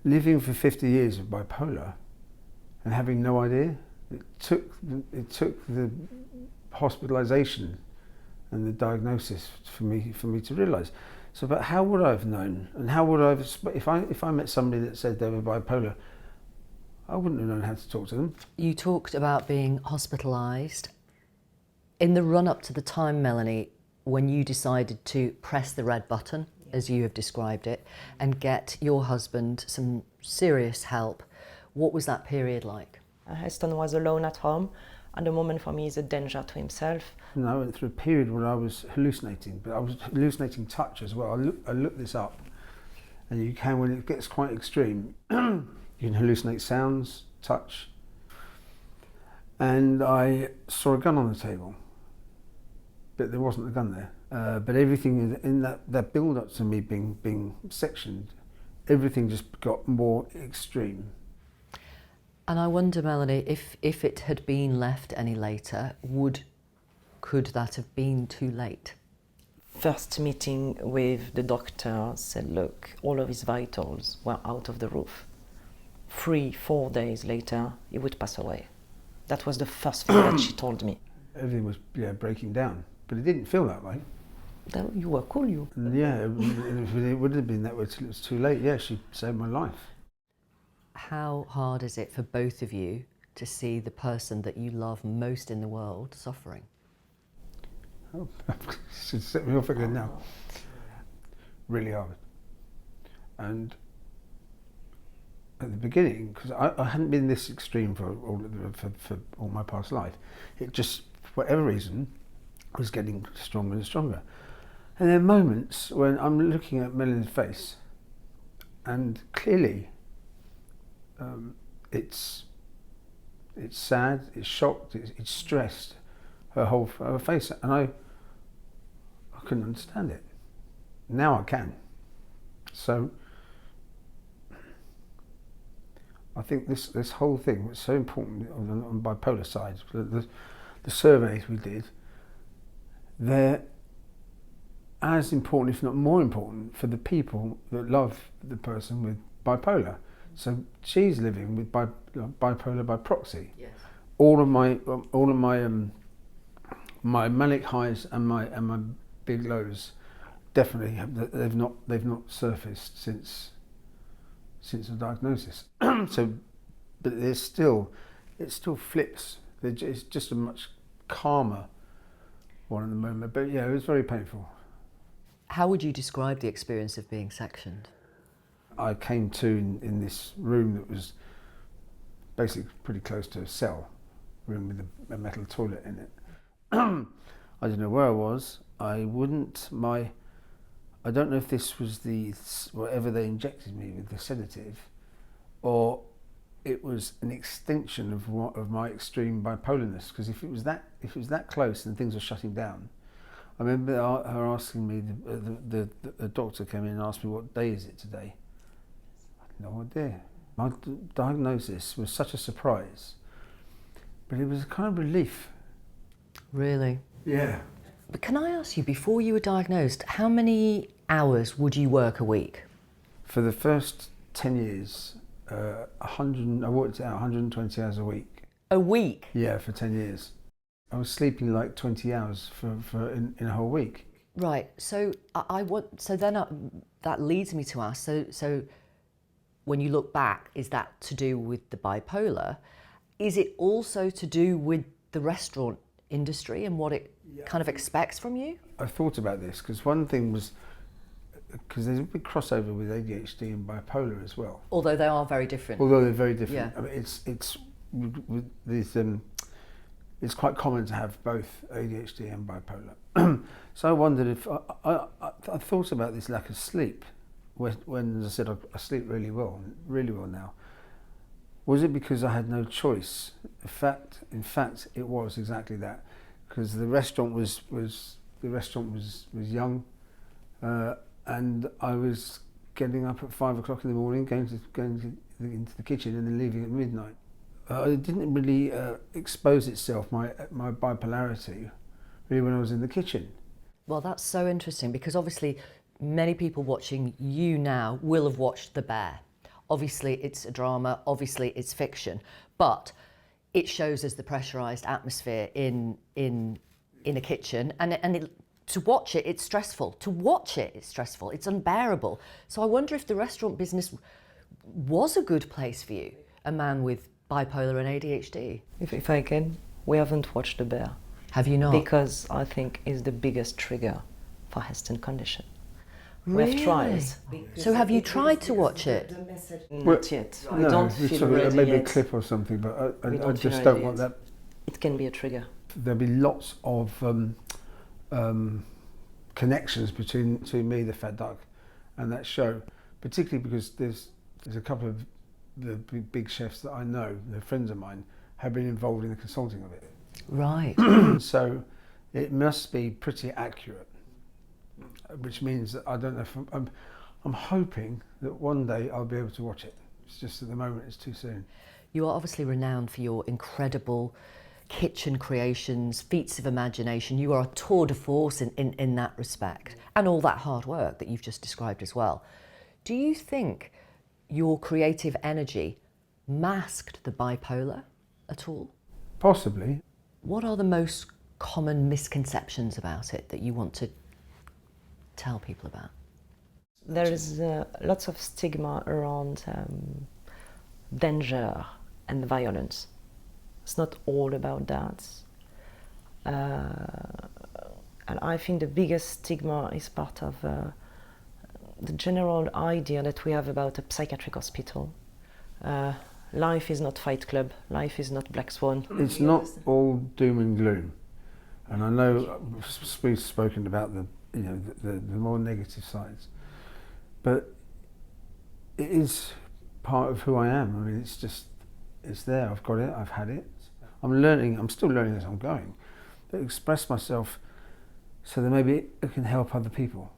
living for 50 years with bipolar and having no idea. It took the hospitalization and the diagnosis for me to realise. So, but how would I have known? And how would I have, if I met somebody that said they were bipolar, I wouldn't have known how to talk to them. You talked about being hospitalised. In the run-up to the time, Melanie, when you decided to press the red button, as you have described it, and get your husband some serious help, what was that period like? Heston was alone at home, and the moment for me is a danger to himself. And I went through a period where I was hallucinating, but I was hallucinating touch as well. I looked this up, and you can, when it gets quite extreme, you can hallucinate sounds, touch. And I saw a gun on the table, but there wasn't a gun there. But everything in that build-up to me being sectioned, everything just got more extreme. And I wonder, Melanie, if it had been left any later, could that have been too late? First meeting with the doctor said, look, all of his vitals were out of the roof. 3-4 days later, he would pass away. That was the first thing that she told me. Everything was breaking down, but it didn't feel that way. You were cool, you. And yeah, it would have been that way till it was too late. Yeah, she saved my life. How hard is it for both of you to see the person that you love most in the world suffering? Oh, she's set me off again now. Really hard. And at the beginning, because I hadn't been this extreme for all my past life, it just, for whatever reason, was getting stronger and stronger. And there are moments when I'm looking at Melanie's face, and clearly it's sad, it's shocked, it's stressed, her face, and I couldn't understand it. Now I can. So I think this whole thing was so important on bipolar side. The surveys we did, they're as important, if not more important, for the people that love the person with bipolar. So she's living with bipolar by proxy. Yes. All of my my manic highs and my big lows definitely they've not surfaced since the diagnosis. So, but it still flips. It's just a much calmer one at the moment. But yeah, it was very painful. How would you describe the experience of being sectioned? I came to in this room that was basically pretty close to a cell, room with a metal toilet in it. I didn't know where I was. I don't know if this was whatever they injected me with, the sedative, or it was an extension of my extreme bipolarness. Because if it was that close and things were shutting down, I remember her asking me. The doctor came in and asked me, "What day is it today?" I had no idea. My diagnosis was such a surprise, but it was a kind of relief. Really? Yeah. But can I ask you, before you were diagnosed, how many hours would you work a week? For the first 10 years, I worked out 120 hours a week. A week? Yeah, for 10 years. I was sleeping like 20 hours in a whole week. Right. So that leads me to ask. So when you look back, is that to do with the bipolar? Is it also to do with the restaurant industry and what it kind of expects from you? I thought about this because one thing was, because there's a big crossover with ADHD and bipolar as well. Although they are very different. Although they're very different. Yeah. I mean, it's quite common to have both ADHD and bipolar. So I wondered if I thought about this lack of sleep when, as I said, I sleep really well now. Was it because I had no choice? In fact, it was exactly that, because the restaurant was young, and I was getting up at 5 o'clock in the morning, going into the kitchen, and then leaving at midnight. It didn't really expose itself, my bipolarity, really, when I was in the kitchen. Well, that's so interesting, because obviously many people watching you now will have watched The Bear. Obviously, it's a drama. Obviously, it's fiction, but it shows us the pressurised atmosphere in a kitchen, and to watch it, it's stressful. To watch it, it's stressful. It's unbearable. So I wonder if the restaurant business was a good place for you, a man with bipolar and ADHD. If I can, we haven't watched The Bear. Have you not? Because I think it's the biggest trigger for Heston condition. Really? We have tried. So have you tried to watch it? Not yet. We No, don't we feel saw ready maybe yet. a clip or something, but We I don't feel just ready don't want yet. that. It can be a trigger. There'll be lots of connections between me, the fat duck, and that show, particularly because there's a couple of the big chefs that I know, they're friends of mine, have been involved in the consulting of it. Right. So it must be pretty accurate, which means that I don't know if I'm hoping that one day I'll be able to watch it. It's just at the moment it's too soon. You are obviously renowned for your incredible kitchen creations, feats of imagination. You are a tour de force in that respect, and all that hard work that you've just described as well. Do you think your creative energy masked the bipolar at all? Possibly. What are the most common misconceptions about it that you want to tell people about? There is lots of stigma around danger and violence. It's not all about that. And I think the biggest stigma is part of the general idea that we have about a psychiatric hospital. Life is not Fight Club, life is not Black Swan. It's not all doom and gloom, and I know we've spoken about the more negative sides, but it is part of who I am. I mean, it's there. I've got it. I've had it. I'm learning. I'm still learning as I'm going, but express myself so that maybe it can help other people.